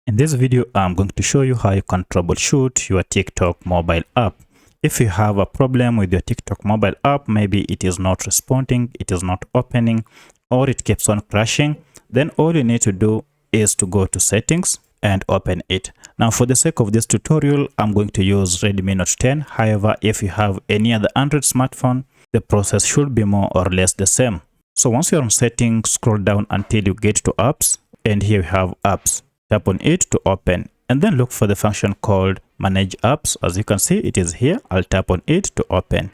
In this video, I'm going to show you how you can troubleshoot your TikTok mobile app. If you have a problem with your TikTok mobile app, maybe it is not responding, it is not opening, or it keeps on crashing, then all you need to do is to go to settings and open it. Now, for the sake of this tutorial, I'm going to use Redmi Note 10. However, if you have any other Android smartphone, the process should be more or less the same. So once you're on settings, scroll down until you get to apps, and here you have apps. Tap on it to open, and then look for the function called manage apps. As you can see, it is here. I'll tap on it to open.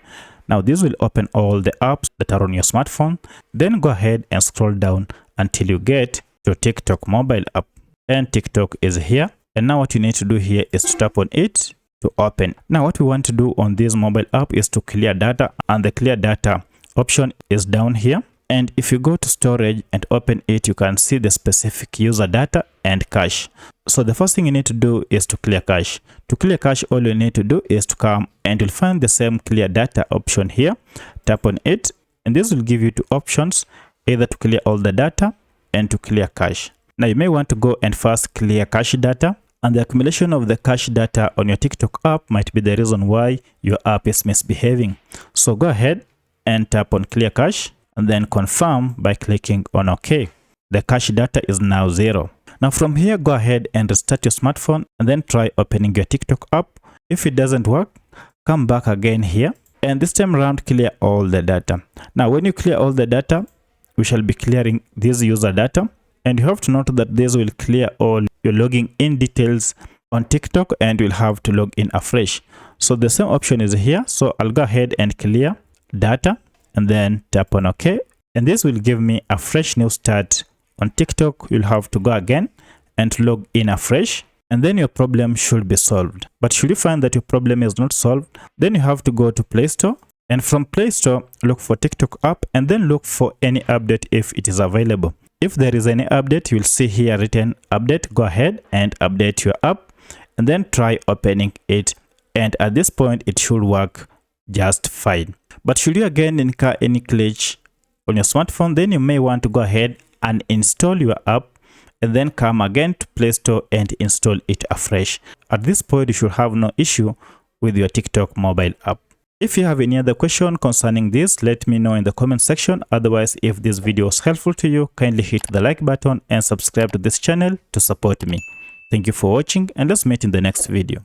Now this will open all the apps that are on your smartphone. Then go ahead and scroll down until you get to TikTok mobile app, and TikTok is here. And now what you need to do here is to tap on it to open. Now what we want to do on this mobile app is to clear data, and the clear data option is down here. And if you go to storage and open it, you can see the specific user data and cache. So the first thing you need to do is to clear cache. To clear cache, all you need to do is to come and you'll find the same clear data option here. Tap on it, and this will give you two options, either to clear all the data and to clear cache. Now you may want to go and first clear cache data, and the accumulation of the cache data on your TikTok app might be the reason why your app is misbehaving. So go ahead and tap on clear cache, and then confirm by clicking on OK. The cache data is now 0. Now from here, go ahead and restart your smartphone and then try opening your TikTok app. If it doesn't work, come back again here, and this time around clear all the data. Now when you clear all the data, we shall be clearing this user data, and you have to note that this will clear all your logging in details on TikTok, and you'll have to log in afresh. So the same option is here. So I'll go ahead and clear data and then tap on OK, and this will give me a fresh new start on TikTok. You'll have to go again and log in afresh, and then your problem should be solved. But should you find that your problem is not solved, then you have to go to Play Store, and from Play Store look for TikTok app, and then look for any update if it is available. If there is any update, you'll see here written update. Go ahead and update your app, and then try opening it, and at this point it should work just fine. But should you again incur any glitch on your smartphone, then you may want to go ahead and install your app, and then come again to Play Store and install it afresh. At this point, you should have no issue with your TikTok mobile app. If you have any other question concerning this, let me know in the comment section. Otherwise, if this video was helpful to you, kindly hit the like button and subscribe to this channel to support me. Thank you for watching, and let's meet in the next video.